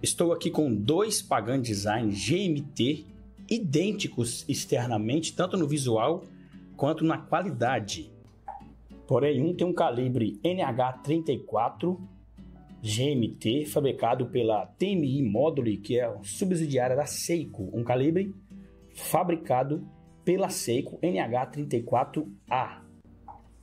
Estou aqui com dois Pagan Design GMT idênticos externamente, tanto no visual quanto na qualidade. Porém, um tem um calibre NH34 GMT, fabricado pela TMI Moduli, que é subsidiária da Seiko, um calibre fabricado pela Seiko NH34A.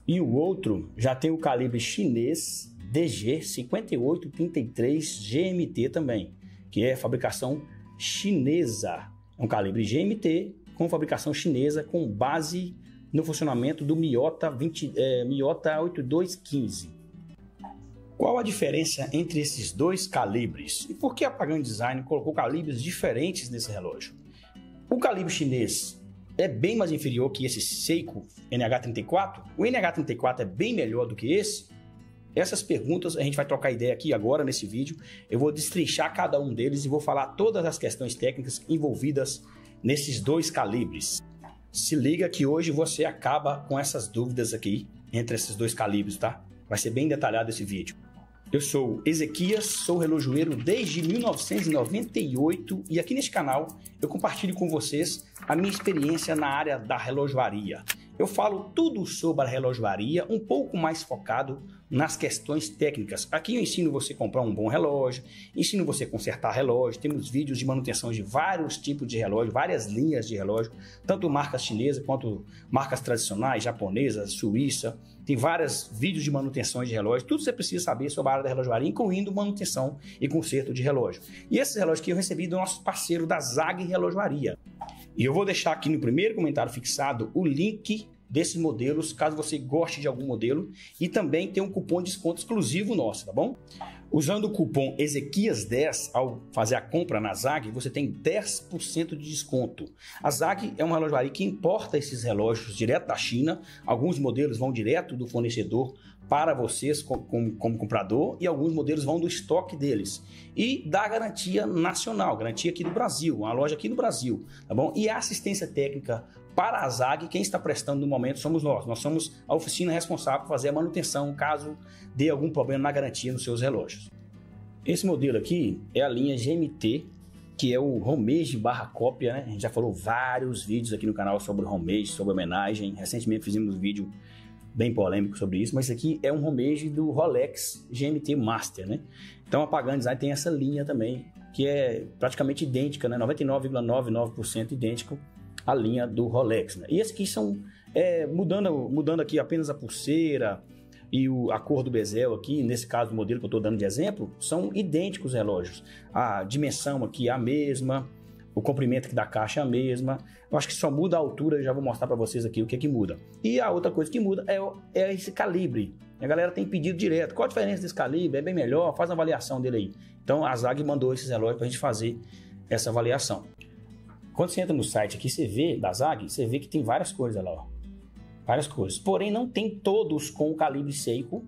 E o outro já tem o calibre chinês DG 5833 GMT também, que é fabricação chinesa. É um calibre GMT com fabricação chinesa, com base no funcionamento do Miyota 8215. Qual a diferença entre esses dois calibres? E por que a Pagan Design colocou calibres diferentes nesse relógio? O calibre chinês é bem mais inferior que esse Seiko NH34? O NH34 é bem melhor do que esse? Essas perguntas a gente vai trocar ideia aqui agora nesse vídeo. Eu vou destrinchar cada um deles e vou falar todas as questões técnicas envolvidas nesses dois calibres. Se liga que hoje você acaba com essas dúvidas aqui entre esses dois calibres, tá? Vai ser bem detalhado esse vídeo. Eu sou Ezequias, sou relojoeiro desde 1998 e aqui neste canal eu compartilho com vocês a minha experiência na área da relojoaria. Eu falo tudo sobre a relojoaria, um pouco mais focado nas questões técnicas. Aqui eu ensino você a comprar um bom relógio, ensino você a consertar relógio, temos vídeos de manutenção de vários tipos de relógio, várias linhas de relógio, tanto marcas chinesas quanto marcas tradicionais, japonesas, suíça. Tem vários vídeos de manutenção de relógio, tudo você precisa saber sobre a área da relojoaria, incluindo manutenção e conserto de relógio. E esses relógios que eu recebi do nosso parceiro da ZAG Relojoaria. E eu vou deixar aqui no primeiro comentário fixado o link desses modelos, caso você goste de algum modelo, e também tem um cupom de desconto exclusivo nosso, tá bom? Usando o cupom Ezequias10 ao fazer a compra na ZAG, você tem 10% de desconto. A ZAG é uma relojoaria que importa esses relógios direto da China, alguns modelos vão direto do fornecedor para vocês como comprador e alguns modelos vão do estoque deles. E dá garantia nacional, garantia aqui do Brasil, uma loja aqui no Brasil, tá bom? E a assistência técnica para a ZAG, quem está prestando no momento somos nós. Nós somos a oficina responsável por fazer a manutenção caso dê algum problema na garantia nos seus relógios. Esse modelo aqui é a linha GMT, que é o homage barra cópia, né? A gente já falou vários vídeos aqui no canal sobre homage, sobre homenagem. Recentemente fizemos um vídeo bem polêmico sobre isso, mas isso aqui é um homage do Rolex GMT Master, né? Então a Pagan Design tem essa linha também, que é praticamente idêntica, né? 99,99% idêntico à linha do Rolex, né? E esses aqui são, mudando aqui apenas a pulseira e a cor do bezel aqui, nesse caso do modelo que eu estou dando de exemplo, são idênticos relógios. A dimensão aqui é a mesma, o comprimento aqui da caixa é a mesma. Eu acho que só muda a altura, eu já vou mostrar para vocês aqui o que é que muda. E a outra coisa que muda é esse calibre. A galera tem pedido direto, qual a diferença desse calibre? É bem melhor? Faz uma avaliação dele aí. Então a ZAG mandou esses relógios para a gente fazer essa avaliação. Quando você entra no site aqui, você vê da ZAG, você vê que tem várias cores lá, ó. Várias cores. Porém, não tem todos com o calibre Seiko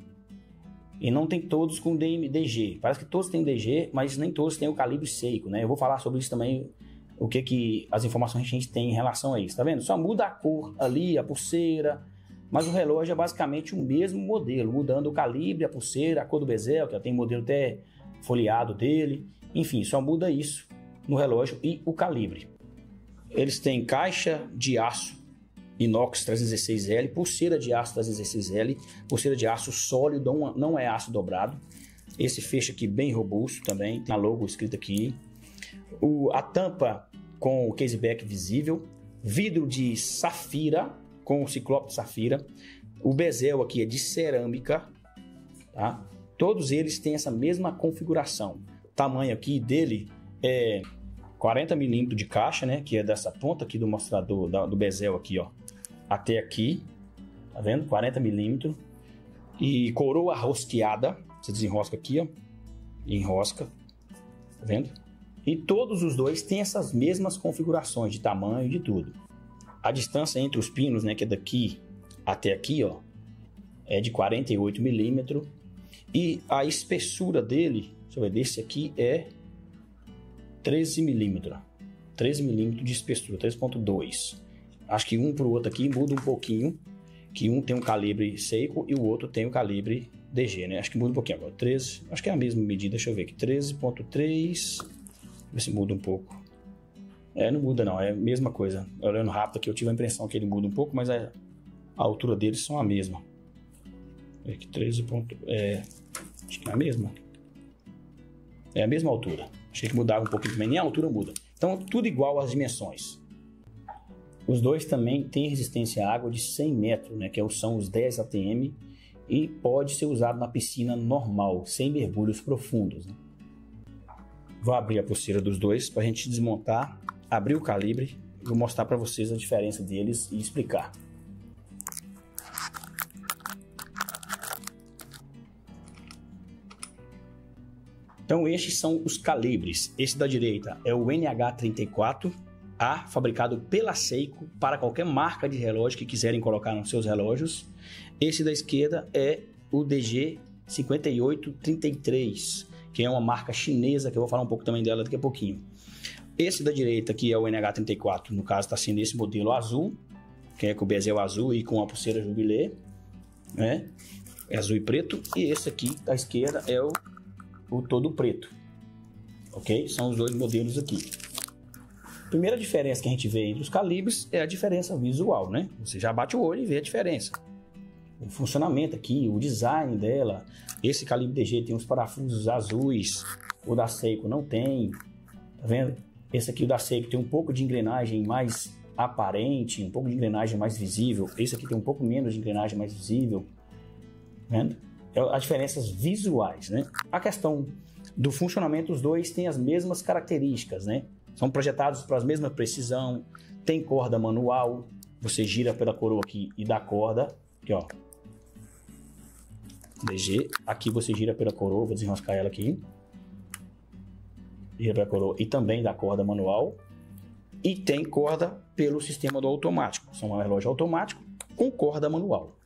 e não tem todos com DG. Parece que todos têm DG, mas nem todos têm o calibre Seiko, né? Eu vou falar sobre isso também, o que as informações que a gente tem em relação a isso, tá vendo? Só muda a cor ali, a pulseira, mas o relógio é basicamente o mesmo modelo, mudando o calibre, a pulseira, a cor do bezel, que tem modelo até folheado dele, enfim, só muda isso no relógio e o calibre. Eles têm caixa de aço inox 316L, pulseira de aço 316L, pulseira de aço sólido, não é aço dobrado. Esse fecho aqui bem robusto também, tem a logo escrita aqui. A tampa com o caseback visível, vidro de safira com o ciclope de safira. O bezel aqui é de cerâmica, tá? Todos eles têm essa mesma configuração. O tamanho aqui dele é 40 milímetros de caixa, né? Que é dessa ponta aqui do mostrador do bezel aqui, ó, até aqui, tá vendo? 40 milímetros. E coroa rosqueada, você desenrosca aqui, ó, e enrosca, tá vendo? E todos os dois têm essas mesmas configurações de tamanho e de tudo. A distância entre os pinos, né, que é daqui até aqui, ó, é de 48 milímetros. E a espessura dele, deixa eu ver, desse aqui é 13 milímetros. 13 milímetros de espessura, 3.2. Acho que um para o outro aqui muda um pouquinho, que um tem um calibre Seiko e o outro tem o calibre DG, né? Acho que muda um pouquinho agora. 13, acho que é a mesma medida, deixa eu ver aqui. 13.3, ver se muda um pouco. Não muda não, é a mesma coisa. Olhando rápido aqui, eu tive a impressão que ele muda um pouco, mas a altura deles são a mesma. Aqui 13. Acho que é a mesma. É a mesma altura. Achei que mudava um pouquinho, mas nem a altura muda. Então, tudo igual às dimensões. Os dois também têm resistência à água de 100 metros, né, que são os 10 ATM, e pode ser usado na piscina normal, sem mergulhos profundos. Né? Vou abrir a pulseira dos dois para a gente desmontar, abrir o calibre, e vou mostrar para vocês a diferença deles e explicar. Então, estes são os calibres. Esse da direita é o NH34A, fabricado pela Seiko para qualquer marca de relógio que quiserem colocar nos seus relógios. Esse da esquerda é o DG5833, que é uma marca chinesa, que eu vou falar um pouco também dela daqui a pouquinho. Esse da direita, que é o NH34, no caso está sendo esse modelo azul, que é com o bezel azul e com a pulseira jubilê, né? É azul e preto. E esse aqui da esquerda é o todo preto, ok? São os dois modelos aqui. A primeira diferença que a gente vê entre os calibres é a diferença visual, né? Você já bate o olho e vê a diferença. O funcionamento aqui, o design dela. Esse calibre DG tem uns parafusos azuis, o da Seiko não tem, tá vendo? Esse aqui, o da Seiko, tem um pouco de engrenagem mais aparente, um pouco de engrenagem mais visível. Esse aqui tem um pouco menos de engrenagem mais visível, tá vendo? As diferenças visuais, né? A questão do funcionamento, os dois têm as mesmas características, né? São projetados para a mesma precisão, tem corda manual, você gira pela coroa aqui e dá corda, aqui ó, DG, aqui você gira pela coroa, vou desenroscar ela aqui, gira pela coroa e também dá corda manual, e tem corda pelo sistema do automático, são um relógio automático com corda manual,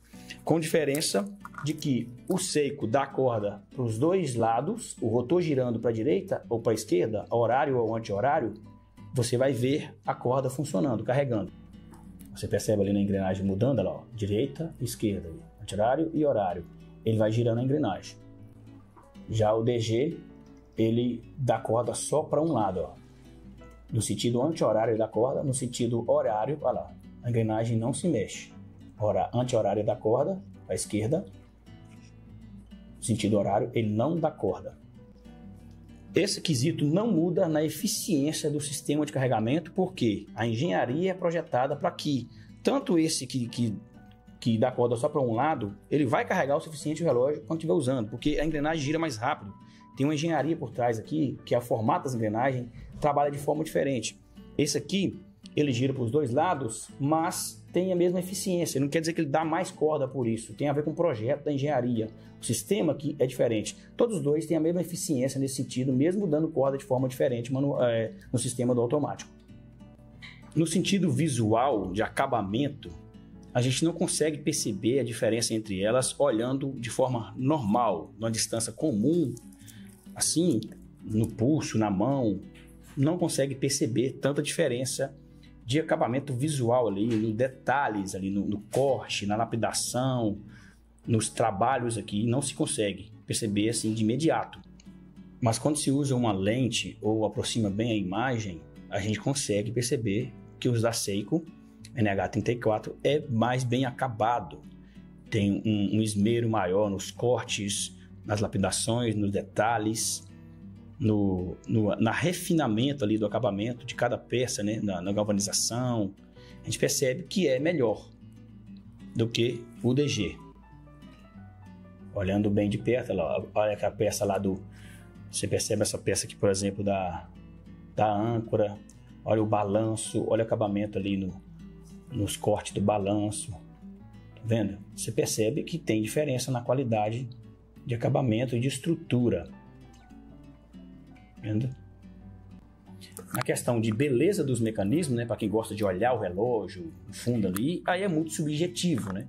com diferença de que o Seiko dá corda para os dois lados, o rotor girando para a direita ou para a esquerda, horário ou anti-horário, você vai ver a corda funcionando, carregando. Você percebe ali na engrenagem mudando, ó, direita, esquerda, anti-horário e horário. Ele vai girando a engrenagem. Já o DG, ele dá corda só para um lado, ó. No sentido anti-horário da corda, no sentido horário, olha lá, a engrenagem não se mexe. Anti-horário da corda, à esquerda, sentido horário, ele não dá corda. Esse quesito não muda na eficiência do sistema de carregamento, porque a engenharia é projetada para que tanto esse que dá corda só para um lado, ele vai carregar o suficiente o relógio quando estiver usando, porque a engrenagem gira mais rápido. Tem uma engenharia por trás aqui, que é o formato das engrenagens, trabalha de forma diferente. Esse aqui, ele gira para os dois lados, mas tem a mesma eficiência. Não quer dizer que ele dá mais corda por isso. Tem a ver com o projeto da engenharia. O sistema aqui é diferente. Todos os dois têm a mesma eficiência nesse sentido, mesmo dando corda de forma diferente no sistema do automático. No sentido visual, de acabamento, a gente não consegue perceber a diferença entre elas olhando de forma normal, numa distância comum, assim, no pulso, na mão, não consegue perceber tanta diferença de acabamento visual ali, nos detalhes ali, no corte, na lapidação, nos trabalhos aqui, não se consegue perceber assim de imediato. Mas quando se usa uma lente ou aproxima bem a imagem, a gente consegue perceber que os da Seiko NH34 é mais bem acabado, tem um esmero maior nos cortes, nas lapidações, nos detalhes, na refinamento ali do acabamento de cada peça, né? na galvanização. A gente percebe que é melhor do que o DG. Olhando bem de perto, olha aquela peça lá você percebe essa peça aqui, por exemplo, da âncora, olha o balanço, olha o acabamento ali nos cortes do balanço, tá vendo? Você percebe que tem diferença na qualidade de acabamento e de estrutura. Vendo? Na questão de beleza dos mecanismos, né, para quem gosta de olhar o relógio no fundo ali, aí é muito subjetivo, né?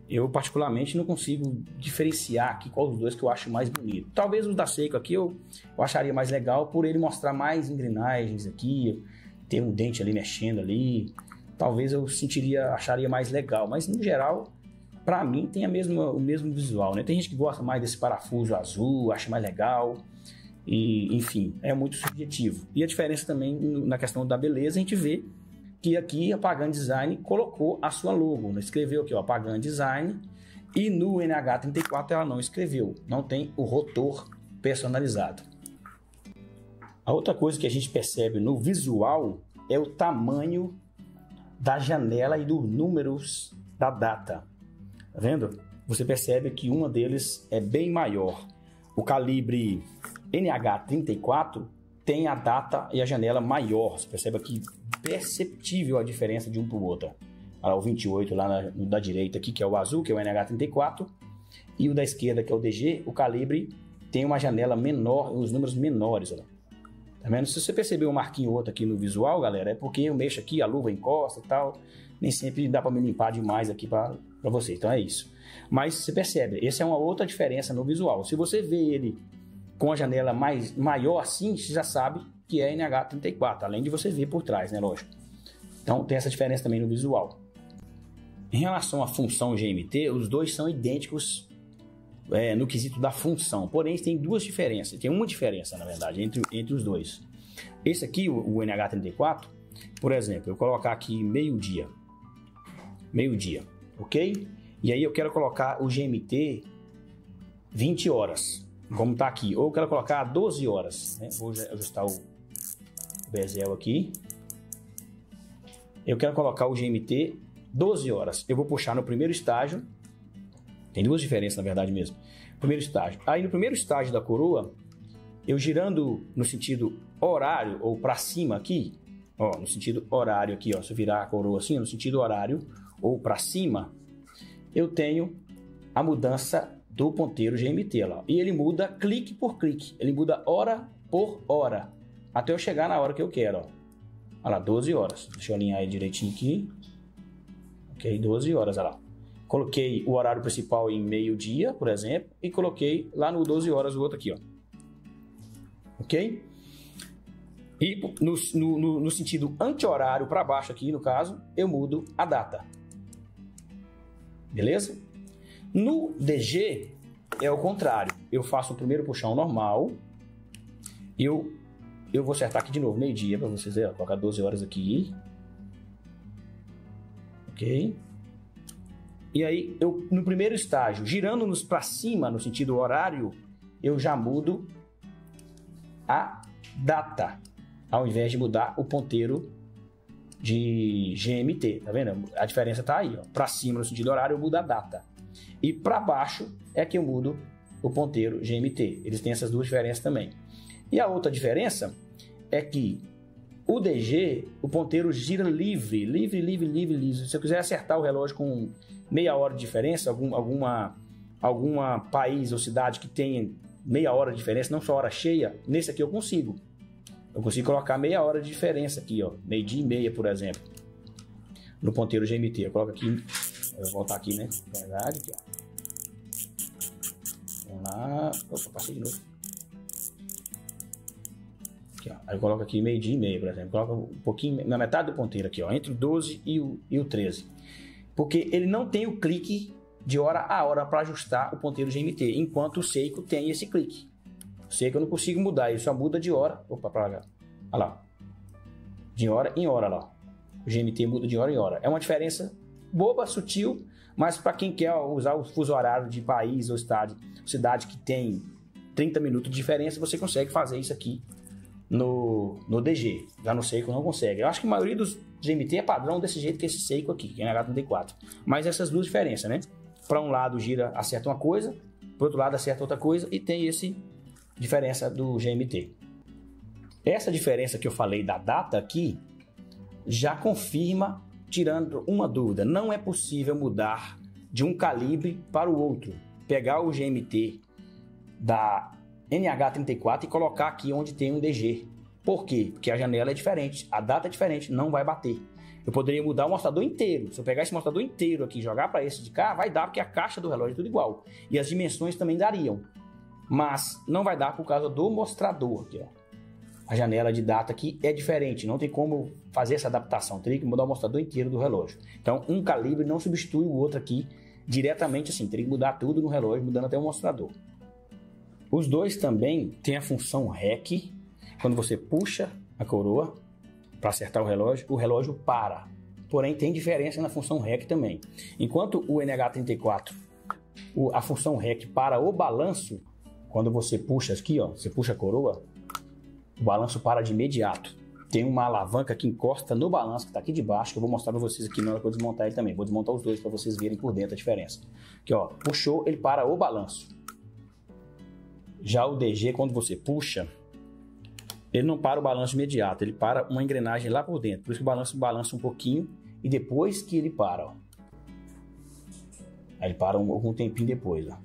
Eu particularmente não consigo diferenciar aqui qual dos dois que eu acho mais bonito. Talvez o da Seiko aqui eu acharia mais legal por ele mostrar mais engrenagens aqui, ter um dente ali mexendo ali. Talvez eu acharia mais legal, mas no geral, para mim, tem o mesmo visual, né? Tem gente que gosta mais desse parafuso azul, acha mais legal, e enfim, é muito subjetivo. E a diferença também na questão da beleza, a gente vê que aqui a Pagan Design colocou a sua logo, né? Escreveu aqui, ó, Pagan Design, e no NH34 ela não escreveu, não tem o rotor personalizado. A outra coisa que a gente percebe no visual é o tamanho da janela e dos números da data. Tá vendo? Você percebe que uma deles é bem maior. O calibre NH34 tem a data e a janela maior. Você percebe aqui perceptível a diferença de um para o outro. Olha, o 28 lá da direita aqui, que é o azul, que é o NH34, e o da esquerda, que é o DG, o calibre tem uma janela menor, os números menores. Olha. Tá vendo? Se você perceber um marquinho ou outro aqui no visual, galera, é porque eu mexo aqui, a luva encosta e tal. Nem sempre dá para me limpar demais aqui para você. Então é isso. Mas você percebe, essa é uma outra diferença no visual. Se você vê ele com a janela maior assim, você já sabe que é NH34, além de você ver por trás, né? Lógico. Então tem essa diferença também no visual. Em relação à função GMT, os dois são idênticos no quesito da função, porém tem duas diferenças, tem uma diferença na verdade entre os dois. Esse aqui, o NH34, por exemplo, eu colocar aqui meio-dia, ok? E aí eu quero colocar o GMT 20 horas, como está aqui, ou eu quero colocar 12 horas, né? Vou ajustar o bezel aqui, eu quero colocar o GMT 12 horas, eu vou puxar no primeiro estágio. Tem duas diferenças, na verdade mesmo. Primeiro estágio. Aí no primeiro estágio da coroa, eu girando no sentido horário, ou para cima aqui, ó, no sentido horário aqui, ó, se eu virar a coroa assim, no sentido horário, ou para cima, eu tenho a mudança do ponteiro GMT, lá. E ele muda clique por clique, ele muda hora por hora, até eu chegar na hora que eu quero, ó. Olha lá, 12 horas. Deixa eu alinhar ele direitinho aqui. Ok, 12 horas, olha lá. Coloquei o horário principal em meio-dia, por exemplo, e coloquei lá no 12 horas o outro aqui, ó. Ok? E no sentido anti-horário para baixo aqui, no caso, eu mudo a data. Beleza? No DG é o contrário. Eu faço o primeiro puxão normal. Eu vou acertar aqui de novo, meio-dia, para vocês verem. Colocar 12 horas aqui. Ok? E aí, eu no primeiro estágio, girando-nos para cima, no sentido horário, eu já mudo a data, ao invés de mudar o ponteiro de GMT, tá vendo? A diferença tá aí, ó. Para cima, no sentido horário, eu mudo a data. E para baixo é que eu mudo o ponteiro GMT. Eles têm essas duas diferenças também. E a outra diferença é que o DG, o ponteiro gira livre. Se eu quiser acertar o relógio com meia hora de diferença, alguma país ou cidade que tenha meia hora de diferença, não só hora cheia, nesse aqui eu consigo. Eu consigo colocar meia hora de diferença aqui, ó, meio-dia e meia, por exemplo, no ponteiro GMT. Eu coloco aqui, eu vou voltar aqui, né? Verdade, aqui, ó. Vamos lá. Opa, passei de novo. Aqui, ó. Aí eu coloco aqui meio-dia e meia, por exemplo. Coloco um pouquinho, na metade do ponteiro aqui, ó, entre o 12 e o 13. Porque ele não tem o clique de hora a hora para ajustar o ponteiro GMT, enquanto o Seiko tem esse clique. O Seiko eu não consigo mudar, ele só muda de hora. Opa, para lá. Olha lá. De hora em hora lá. O GMT muda de hora em hora. É uma diferença boba, sutil, mas para quem quer usar o fuso horário de país ou cidade que tem 30 minutos de diferença, você consegue fazer isso aqui no DG. Já no Seiko não consegue. Eu acho que a maioria dos GMT é padrão desse jeito que esse Seiko aqui, que é NH34. Mas essas duas diferenças, né? Para um lado gira, acerta uma coisa, para outro lado acerta outra coisa, e tem essa diferença do GMT. Essa diferença que eu falei da data aqui já confirma, tirando uma dúvida, não é possível mudar de um calibre para o outro. Pegar o GMT da NH34 e colocar aqui onde tem um DG. Por quê? Porque a janela é diferente, a data é diferente, não vai bater. Eu poderia mudar o mostrador inteiro. Se eu pegar esse mostrador inteiro aqui e jogar para esse de cá, vai dar, porque a caixa do relógio é tudo igual. E as dimensões também dariam. Mas não vai dar por causa do mostrador aqui, ó. A janela de data aqui é diferente, não tem como fazer essa adaptação. Teria que mudar o mostrador inteiro do relógio. Então, um calibre não substitui o outro aqui diretamente assim, teria que mudar tudo no relógio, mudando até o mostrador. Os dois também têm a função REC. Quando você puxa a coroa para acertar o relógio para. Porém, tem diferença na função REC também. Enquanto o NH34, a função REC para o balanço, quando você puxa aqui, ó, você puxa a coroa, o balanço para de imediato. Tem uma alavanca que encosta no balanço que está aqui de baixo, que eu vou mostrar para vocês aqui na hora que eu desmontar ele também. Vou desmontar os dois para vocês verem por dentro a diferença. Aqui, ó, puxou, ele para o balanço. Já o DG, quando você puxa, ele não para o balanço imediato, ele para uma engrenagem lá por dentro. Por isso que o balança um pouquinho e depois que ele para, ó. Aí ele para algum tempinho depois, ó.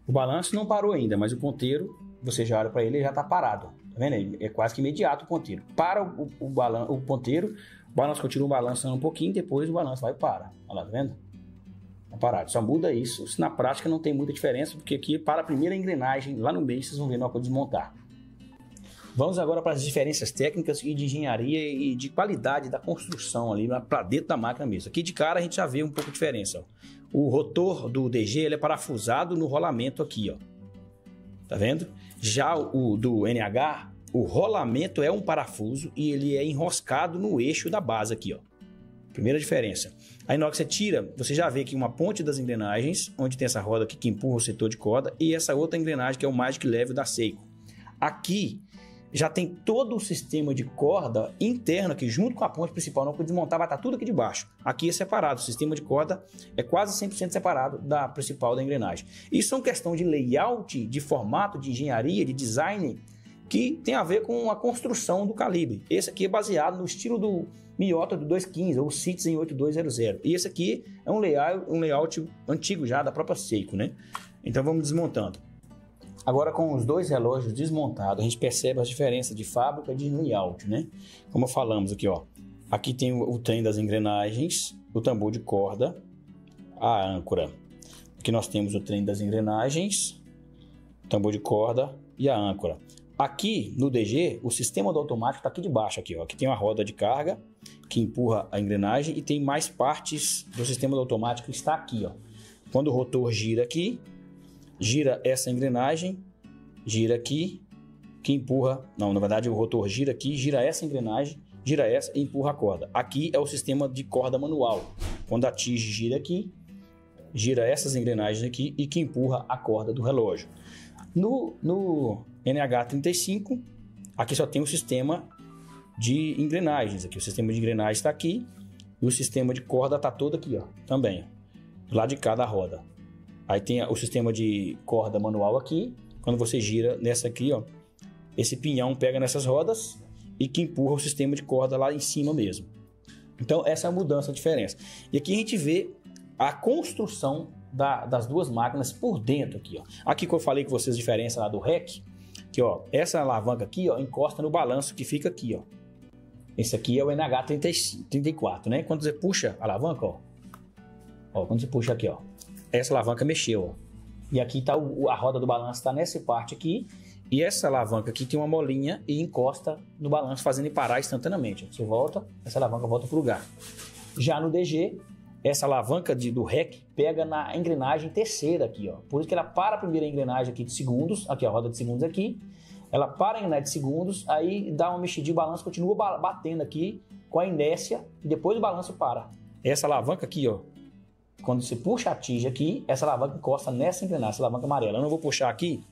O balanço não parou ainda, mas o ponteiro, você já olha para ele, ele já está parado. Tá vendo? É quase que imediato o ponteiro. Para o ponteiro, o balanço continua balançando um pouquinho, depois o balanço vai e para. Olha lá, tá vendo? Tá parado. Só muda isso. Na prática não tem muita diferença, porque aqui para a primeira engrenagem, lá no meio, vocês vão ver na hora que eu desmontar. Vamos agora para as diferenças técnicas e de engenharia e de qualidade da construção ali para dentro da máquina mesmo. Aqui de cara a gente já vê um pouco de diferença, ó. O rotor do DG ele é parafusado no rolamento aqui, ó. Tá vendo? Já o do NH, o rolamento é um parafuso e ele é enroscado no eixo da base aqui, ó. Primeira diferença. Aí na hora que você tira, você já vê aqui uma ponte das engrenagens, onde tem essa roda aqui que empurra o setor de corda, e essa outra engrenagem que é o Magic Level da Seiko. Aqui já tem todo o sistema de corda interno aqui, junto com a ponte principal. Não pode desmontar, vai estar tudo aqui de baixo. Aqui é separado, o sistema de corda é quase 100% separado da principal da engrenagem. Isso é uma questão de layout, de formato, de engenharia, de design, que tem a ver com a construção do calibre. Esse aqui é baseado no estilo do Miyota do 215 ou Citizen 8200. E esse aqui é um layout antigo já da própria Seiko, né? Então vamos desmontando. Agora, com os dois relógios desmontados, a gente percebe a diferença de fábrica e de layout, né? Como falamos aqui, ó. Aqui tem o trem das engrenagens, o tambor de corda, a âncora. Aqui nós temos o trem das engrenagens, o tambor de corda e a âncora. Aqui no DG, o sistema do automático está aqui de baixo, aqui, ó. Aqui tem uma roda de carga que empurra a engrenagem e tem mais partes do sistema do automático que está aqui, ó. Quando o rotor gira aqui, gira essa engrenagem, gira aqui, que empurra... Não, na verdade o rotor gira aqui, gira essa engrenagem, gira essa e empurra a corda. Aqui é o sistema de corda manual. Quando atinge, gira aqui, gira essas engrenagens aqui e que empurra a corda do relógio. No NH35, aqui só tem o sistema de engrenagens. Aqui o sistema de engrenagens está aqui e o sistema de corda está todo aqui, ó, também, do lado de cada roda. Aí tem o sistema de corda manual aqui. Quando você gira nessa aqui, ó, esse pinhão pega nessas rodas e que empurra o sistema de corda lá em cima mesmo. Então essa é a mudança, a diferença. E aqui a gente vê a construção das duas máquinas por dentro aqui, ó. Aqui que eu falei com vocês a diferença lá do REC, que ó, essa alavanca aqui, ó, encosta no balanço que fica aqui, ó. Esse aqui é o NH34, né? Quando você puxa a alavanca, ó, quando você puxa aqui, ó, essa alavanca mexeu, ó. E aqui tá a roda do balanço está nessa parte aqui. E essa alavanca aqui tem uma molinha e encosta no balanço, fazendo ele parar instantaneamente. Você volta, essa alavanca volta para o lugar. Já no DG, essa alavanca do REC pega na engrenagem terceira aqui, ó. Por isso que ela para a primeira engrenagem aqui de segundos, aqui a roda de segundos aqui. Ela para a engrenagem de segundos, aí dá uma mexidinha, o balanço continua batendo aqui com a inércia e depois o balanço para. Essa alavanca aqui, ó. Quando você puxa, atinge aqui, essa alavanca encosta nessa engrenagem, essa alavanca amarela. Eu não vou puxar aqui,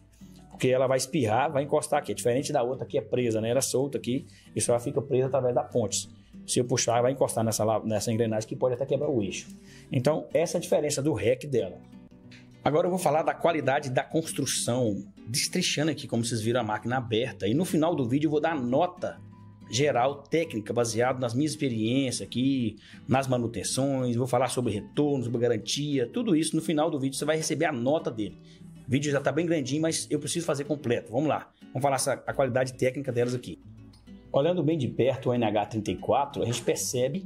porque ela vai espirrar, vai encostar aqui. É diferente da outra que é presa, né? Ela é solta aqui, e só ela fica presa através da ponte. Se eu puxar, vai encostar nessa engrenagem que pode até quebrar o eixo. Então, essa é a diferença do REC dela. Agora eu vou falar da qualidade da construção, destrinchando aqui como vocês viram a máquina aberta. E no final do vídeo eu vou dar nota geral, técnica, baseado nas minhas experiências aqui, nas manutenções, vou falar sobre retorno, sobre garantia, tudo isso no final do vídeo você vai receber a nota dele. O vídeo já está bem grandinho, mas eu preciso fazer completo. Vamos lá, vamos falar a qualidade técnica delas aqui. Olhando bem de perto o NH34, a gente percebe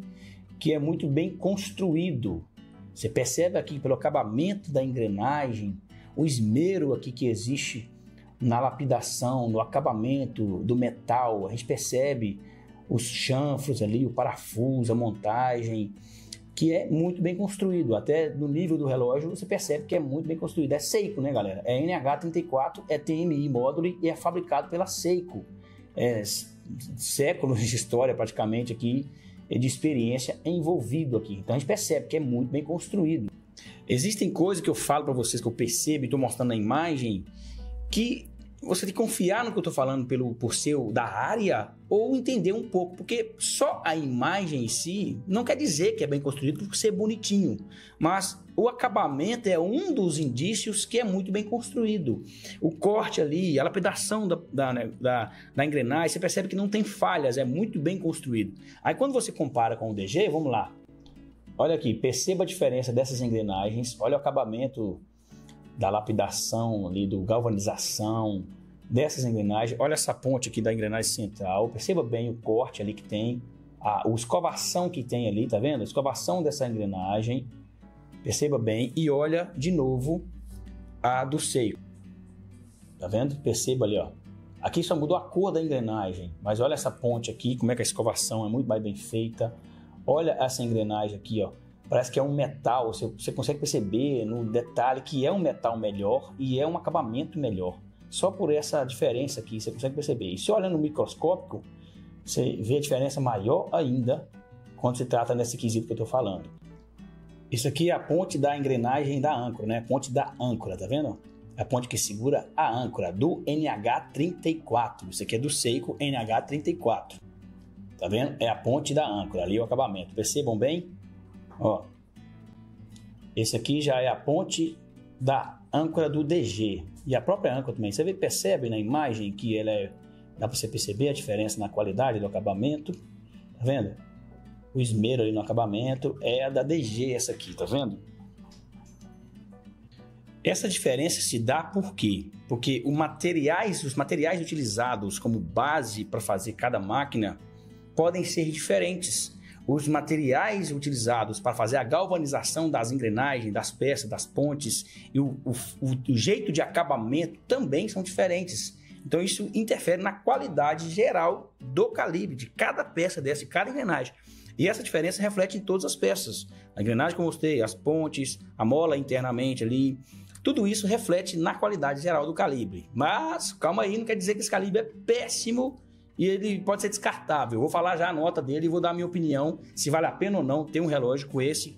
que é muito bem construído. Você percebe aqui pelo acabamento da engrenagem, o esmero aqui que existe na lapidação, no acabamento do metal. A gente percebe os chanfros ali, o parafuso, a montagem. que é muito bem construído. Até no nível do relógio você percebe que é muito bem construído. É Seiko, né, galera? É NH34, é TMI Module e é fabricado pela Seiko. Séculos de história praticamente aqui, de experiência envolvido aqui. Então a gente percebe que é muito bem construído. Existem coisas que eu falo para vocês, que eu percebo e estou mostrando na imagem, que você tem que confiar no que eu estou falando por ser da área ou entender um pouco, porque só a imagem em si não quer dizer que é bem construído por ser bonitinho, mas o acabamento é um dos indícios que é muito bem construído. O corte ali, a lapidação da engrenagem, você percebe que não tem falhas, é muito bem construído. Aí quando você compara com o DG, vamos lá, olha aqui, perceba a diferença dessas engrenagens, olha o acabamento da lapidação ali, do galvanização dessas engrenagens. Olha essa ponte aqui da engrenagem central, perceba bem o corte ali que tem, a escovação que tem ali, tá vendo? A escovação dessa engrenagem, perceba bem, e olha de novo a do Seiko, tá vendo? Perceba ali, ó. Aqui só mudou a cor da engrenagem, mas olha essa ponte aqui, como é que a escovação é muito mais bem feita. Olha essa engrenagem aqui, ó. Parece que é um metal, você consegue perceber no detalhe que é um metal melhor e é um acabamento melhor. Só por essa diferença aqui você consegue perceber. E se olha no microscópico, você vê a diferença maior ainda quando se trata nesse quesito que eu estou falando. Isso aqui é a ponte da engrenagem da âncora, né? A ponte da âncora, tá vendo? É a ponte que segura a âncora do NH34. Isso aqui é do Seiko NH34. Tá vendo? É a ponte da âncora, ali o acabamento. Percebam bem? Ó, esse aqui já é a ponte da âncora do DG e a própria âncora também. Você percebe na imagem que dá para você perceber a diferença na qualidade do acabamento, tá vendo? O esmero ali no acabamento é a da DG, essa aqui, tá vendo? Essa diferença se dá por quê? Porque os materiais utilizados como base para fazer cada máquina podem ser diferentes. Os materiais utilizados para fazer a galvanização das engrenagens, das peças, das pontes e o jeito de acabamento também são diferentes. Então isso interfere na qualidade geral do calibre de cada peça dessa, de cada engrenagem. E essa diferença reflete em todas as peças. A engrenagem que eu mostrei, as pontes, a mola internamente ali, tudo isso reflete na qualidade geral do calibre. Mas calma aí, não quer dizer que esse calibre é péssimo e ele pode ser descartável. Eu vou falar já a nota dele e vou dar a minha opinião se vale a pena ou não ter um relógio com esse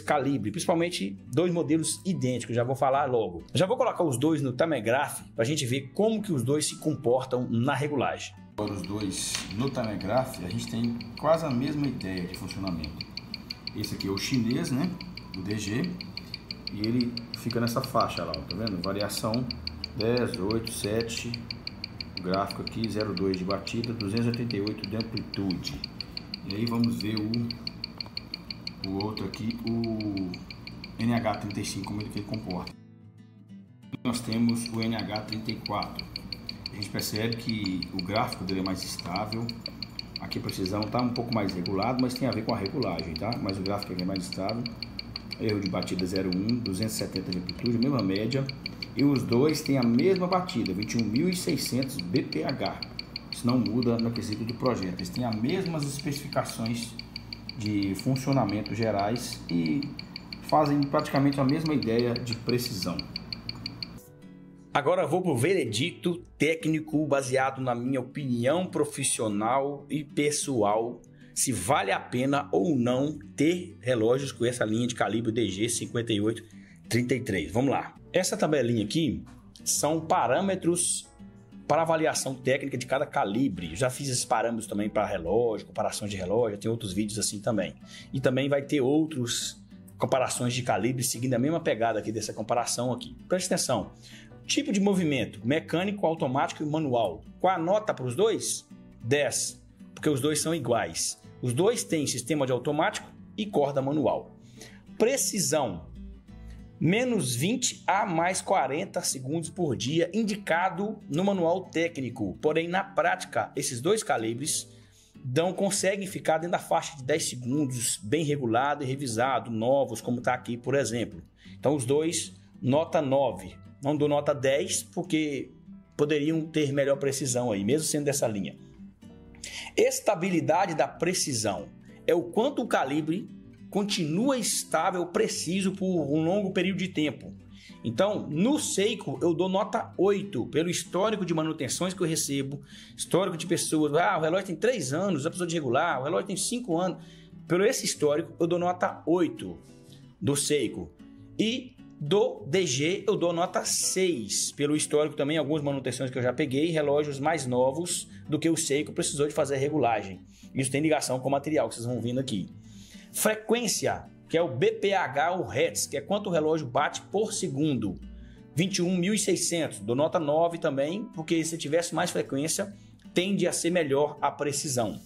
calibre, principalmente dois modelos idênticos, já vou falar logo. Já vou colocar os dois no Timegraph para a gente ver como que os dois se comportam na regulagem. Agora os dois no Timegraph, a gente tem quase a mesma ideia de funcionamento. Esse aqui é o chinês, né, o DG, e ele fica nessa faixa lá, tá vendo? Variação 10, 8, 7... O gráfico aqui 0,2 de batida, 288 de amplitude. E aí vamos ver o outro aqui, o NH35, como ele comporta. Nós temos o NH34. A gente percebe que o gráfico dele é mais estável. Aqui a precisão está um pouco mais regulado, mas tem a ver com a regulagem, tá? Mas o gráfico aqui é mais estável. Erro de batida 0,1, 270 de amplitude, mesma média. E os dois têm a mesma batida, 21.600 bph. Isso não muda no quesito do projeto. Eles têm as mesmas especificações de funcionamento gerais e fazem praticamente a mesma ideia de precisão. Agora vou para o veredicto técnico baseado na minha opinião profissional e pessoal, se vale a pena ou não ter relógios com essa linha de calibre DG 5833. Vamos lá. Essa tabelinha aqui são parâmetros para avaliação técnica de cada calibre. Já fiz esses parâmetros também para relógio, comparações de relógio, tem outros vídeos assim também. E também vai ter outros comparações de calibre seguindo a mesma pegada aqui dessa comparação aqui. Preste atenção. Tipo de movimento, mecânico, automático e manual. Qual a nota para os dois? 10, porque os dois são iguais. Os dois têm sistema de automático e corda manual. Precisão, menos 20 a mais 40 segundos por dia, indicado no manual técnico. Porém, na prática, esses dois calibres conseguem ficar dentro da faixa de 10 segundos, bem regulado e revisado, novos, como está aqui, por exemplo. Então, os dois, nota 9. Não dou nota 10, porque poderiam ter melhor precisão aí, mesmo sendo dessa linha. Estabilidade da precisão é o quanto o calibre continua estável, preciso por um longo período de tempo. Então, no Seiko, eu dou nota 8, pelo histórico de manutenções que eu recebo, histórico de pessoas, o relógio tem 3 anos, já precisou de regular, o relógio tem 5 anos. Pelo esse histórico, eu dou nota 8 do Seiko. E do DG, eu dou nota 6, pelo histórico também, algumas manutenções que eu já peguei, relógios mais novos do que o Seiko precisou de fazer regulagem. Isso tem ligação com o material que vocês vão vendo aqui. Frequência, que é o BPH ou Hertz, que é quanto o relógio bate por segundo. 21.600, dou nota 9 também, porque se tivesse mais frequência, tende a ser melhor a precisão.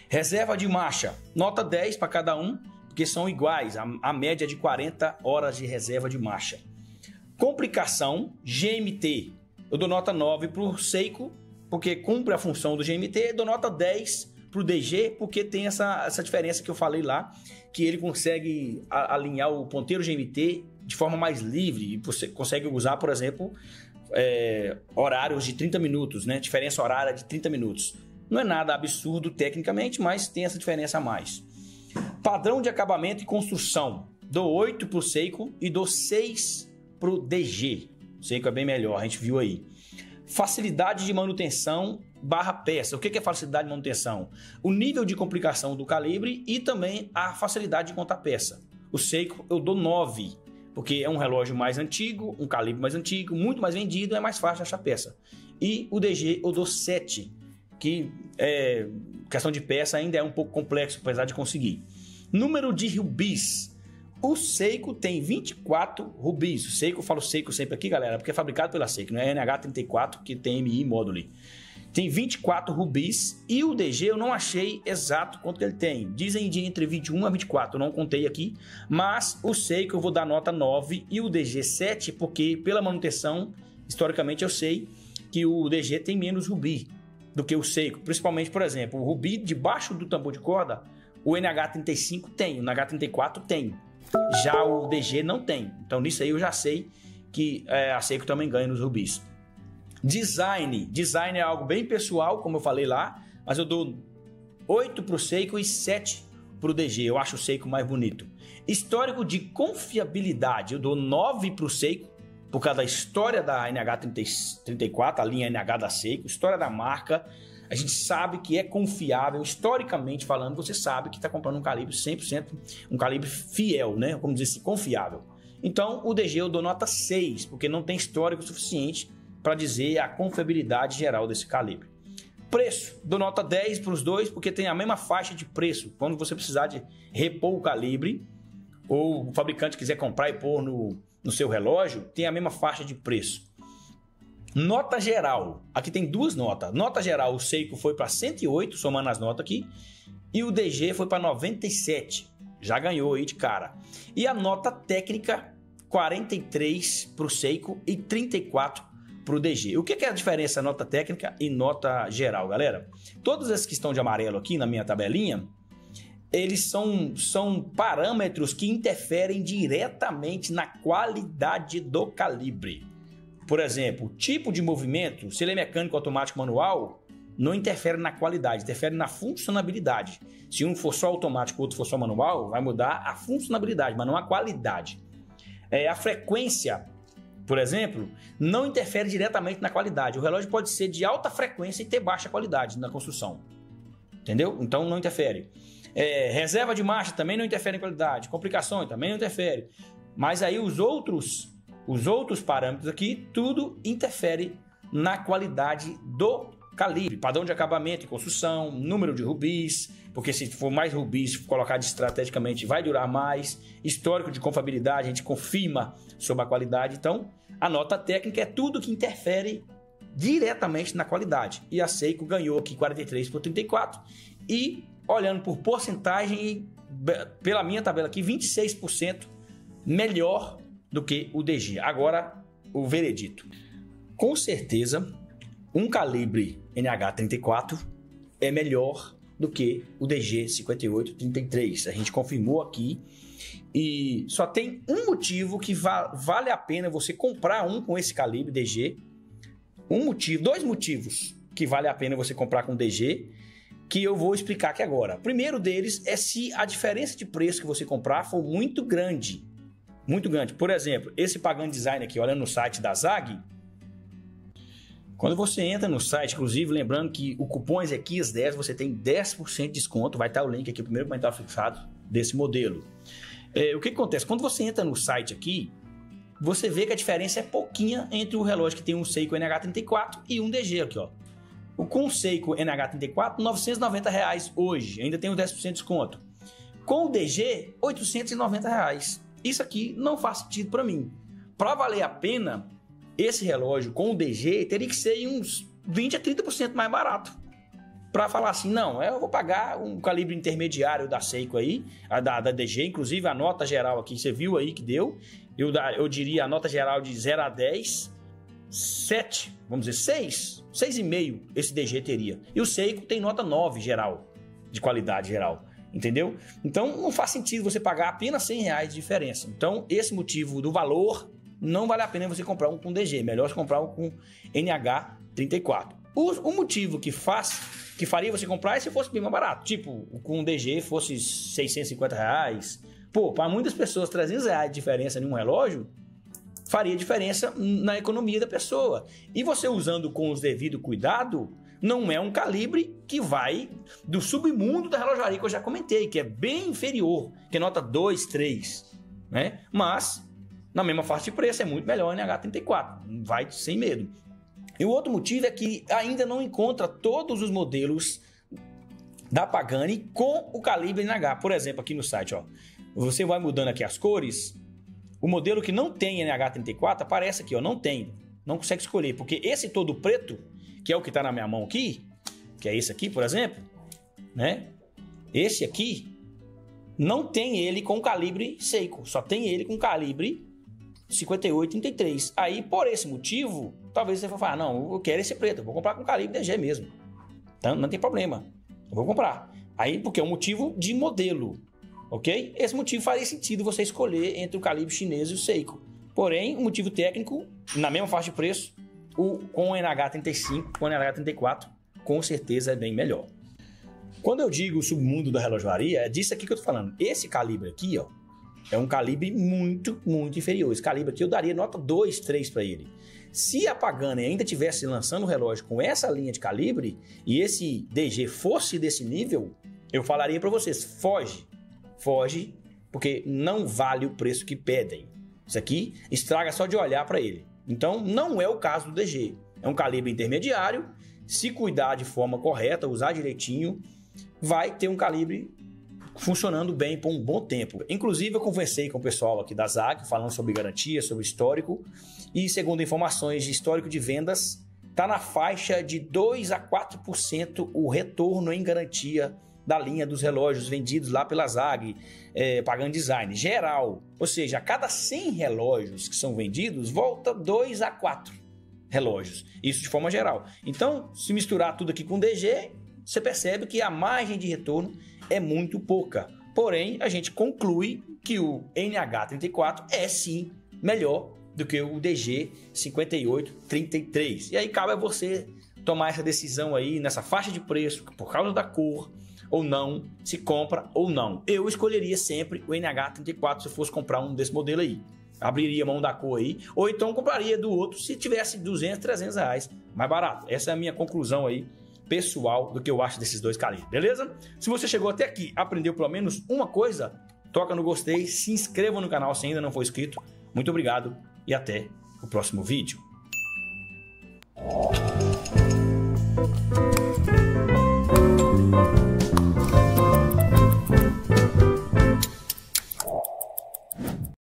Reserva de marcha, nota 10 para cada um, porque são iguais, a média de 40 horas de reserva de marcha. Complicação, GMT, eu dou nota 9 para o Seiko, porque cumpre a função do GMT, dou nota 10 para o DG, porque tem essa diferença que eu falei lá, que ele consegue alinhar o ponteiro GMT de forma mais livre, e você consegue usar, por exemplo, horários de 30 minutos, né? Diferença horária de 30 minutos. Não é nada absurdo tecnicamente, mas tem essa diferença a mais. Padrão de acabamento e construção, dou 8 para o Seiko e dou 6 para o DG. O Seiko é bem melhor, a gente viu aí. Facilidade de manutenção / peça. O que é facilidade de manutenção? O nível de complicação do calibre e também a facilidade de contar peça. O Seiko eu dou 9, porque é um relógio mais antigo, um calibre mais antigo, muito mais vendido, é mais fácil de achar peça. E o DG eu dou 7, que questão de peça ainda é um pouco complexo, apesar de conseguir. Número de rubis. O Seiko tem 24 rubis. O Seiko, eu falo Seiko sempre aqui, galera, porque é fabricado pela Seiko, não é NH34, que tem MI Moduli. Tem 24 rubis e o DG eu não achei exato quanto que ele tem. Dizem de entre 21 a 24, eu não contei aqui, mas o Seiko eu vou dar nota 9 e o DG 7, porque pela manutenção, historicamente eu sei que o DG tem menos rubi do que o Seiko. Principalmente, por exemplo, o rubi debaixo do tambor de corda, o NH35 tem, o NH34 tem. Já o DG não tem. Então nisso aí eu já sei que a Seiko também ganha nos rubis. Design é algo bem pessoal, como eu falei lá, mas eu dou 8 para o Seiko e 7 para o DG. Eu acho o Seiko mais bonito. Histórico de confiabilidade, eu dou 9 para o Seiko, por causa da história da NH34, a linha NH da Seiko, história da marca. A gente sabe que é confiável, historicamente falando, você sabe que está comprando um calibre 100%, um calibre fiel, né? Como dizer assim, confiável. Então, o DG eu dou nota 6, porque não tem histórico suficiente para dizer a confiabilidade geral desse calibre. Preço, dou nota 10 para os dois, porque tem a mesma faixa de preço. Quando você precisar de repor o calibre, ou o fabricante quiser comprar e pôr no seu relógio, tem a mesma faixa de preço. Nota geral, aqui tem duas notas. Nota geral, o Seiko foi para 108, somando as notas aqui, e o DG foi para 97, já ganhou aí de cara. E a nota técnica, 43 para o Seiko e 34 para o DG. O que é a diferença nota técnica e nota geral, galera? Todos esses que estão de amarelo aqui na minha tabelinha, eles são parâmetros que interferem diretamente na qualidade do calibre. Por exemplo, o tipo de movimento, se ele é mecânico, automático, manual, não interfere na qualidade, interfere na funcionabilidade. Se um for só automático e o outro for só manual, vai mudar a funcionabilidade, mas não a qualidade. A frequência, por exemplo, não interfere diretamente na qualidade. O relógio pode ser de alta frequência e ter baixa qualidade na construção. Entendeu? Então não interfere. Reserva de marcha também não interfere em qualidade. Complicações também não interfere. Mas aí os outros parâmetros aqui, tudo interfere na qualidade do calibre. Padrão de acabamento e construção, número de rubis, porque se for mais rubis colocado estrategicamente vai durar mais. Histórico de confiabilidade, a gente confirma sobre a qualidade. Então, a nota técnica é tudo que interfere diretamente na qualidade. E a Seiko ganhou aqui 43 por 34. E, olhando por porcentagem, pela minha tabela aqui, 26% melhor do que o DG. Agora, o veredito. Com certeza, um calibre NH34 é melhor do que o DG 5833. A gente confirmou aqui. E só tem um motivo que vale a pena você comprar um com esse calibre DG. Dois motivos que vale a pena você comprar com DG. que eu vou explicar aqui agora. O primeiro deles é se a diferença de preço que você comprar for muito grande. Muito grande. Por exemplo, esse Pagan Design aqui, olhando no site da ZAG, quando você entra no site, inclusive, lembrando que o cupom Ezequias10, você tem 10% de desconto, vai estar o link aqui, o primeiro comentário fixado desse modelo. O que acontece? Quando você entra no site aqui, você vê que a diferença é pouquinha entre o relógio que tem um Seiko NH34 e um DG aqui, ó. Com o Seiko NH34, R$ 990 hoje, ainda tem um 10% de desconto. Com o DG, R$ 890. Isso aqui não faz sentido para mim. Para valer a pena, esse relógio com o DG teria que ser uns 20 a 30% mais barato. Para falar assim, não, eu vou pagar um calibre intermediário da Seiko aí, da DG, inclusive a nota geral aqui, você viu aí que deu, eu diria a nota geral de 0 a 10, 7, vamos dizer 6,5 esse DG teria. E o Seiko tem nota 9 geral, de qualidade geral, entendeu? Então não faz sentido você pagar apenas R$100 de diferença. Então esse motivo do valor, não vale a pena você comprar um com DG, melhor você comprar um com NH34. O motivo que faria você comprar é se fosse bem mais barato, tipo, com um DG fosse R$650. Pô, para muitas pessoas, R$300 de diferença em um relógio faria diferença na economia da pessoa. E você usando com os devido cuidado, não é um calibre que vai do submundo da relojaria que eu já comentei, que é bem inferior, que é nota 2, 3, né? Mas, na mesma faixa de preço, é muito melhor o NH34, vai sem medo. E o outro motivo é que ainda não encontra todos os modelos da Pagani com o calibre NH. Por exemplo, aqui no site, ó, você vai mudando aqui as cores. O modelo que não tem NH34 aparece aqui, ó, não tem, não consegue escolher, porque esse todo preto, que é o que está na minha mão aqui, que é esse aqui, por exemplo, né? Esse aqui não tem ele com calibre Seiko, só tem ele com calibre 58-33. Aí, por esse motivo, talvez você vá falar, não, eu quero esse preto, eu vou comprar com calibre DG mesmo. Então, não tem problema, eu vou comprar. Aí, porque é um motivo de modelo, ok? Esse motivo faria sentido você escolher entre o calibre chinês e o Seiko. Porém, o motivo técnico, na mesma faixa de preço, com o NH35, com o NH34, com certeza é bem melhor. Quando eu digo submundo da relojaria, é disso aqui que eu tô falando. Esse calibre aqui, ó, é um calibre muito, muito inferior. Esse calibre aqui eu daria nota 2, 3 para ele. Se a Pagani ainda estivesse lançando o relógio com essa linha de calibre e esse DG fosse desse nível, eu falaria para vocês, foge, porque não vale o preço que pedem. Isso aqui estraga só de olhar para ele. Então não é o caso do DG. É um calibre intermediário, se cuidar de forma correta, usar direitinho, vai ter um calibre funcionando bem por um bom tempo. Inclusive, eu conversei com o pessoal aqui da ZAG, falando sobre garantia, sobre histórico, e segundo informações de histórico de vendas, está na faixa de 2 a 4% o retorno em garantia da linha dos relógios vendidos lá pela ZAG, Pagan Design, geral. Ou seja, a cada 100 relógios que são vendidos, volta 2 a 4 relógios. Isso de forma geral. Então, se misturar tudo aqui com DG, você percebe que a margem de retorno é muito pouca. Porém, a gente conclui que o NH34 é sim melhor do que o DG 58-33. E aí cabe a você tomar essa decisão aí nessa faixa de preço, por causa da cor ou não, se compra ou não. Eu escolheria sempre o NH34 se eu fosse comprar um desse modelo aí. Abriria mão da cor aí, ou então compraria do outro se tivesse 200, 300 reais mais barato. Essa é a minha conclusão aí pessoal do que eu acho desses dois calibres, beleza? Se você chegou até aqui, aprendeu pelo menos uma coisa, toca no gostei, se inscreva no canal se ainda não for inscrito. Muito obrigado e até o próximo vídeo.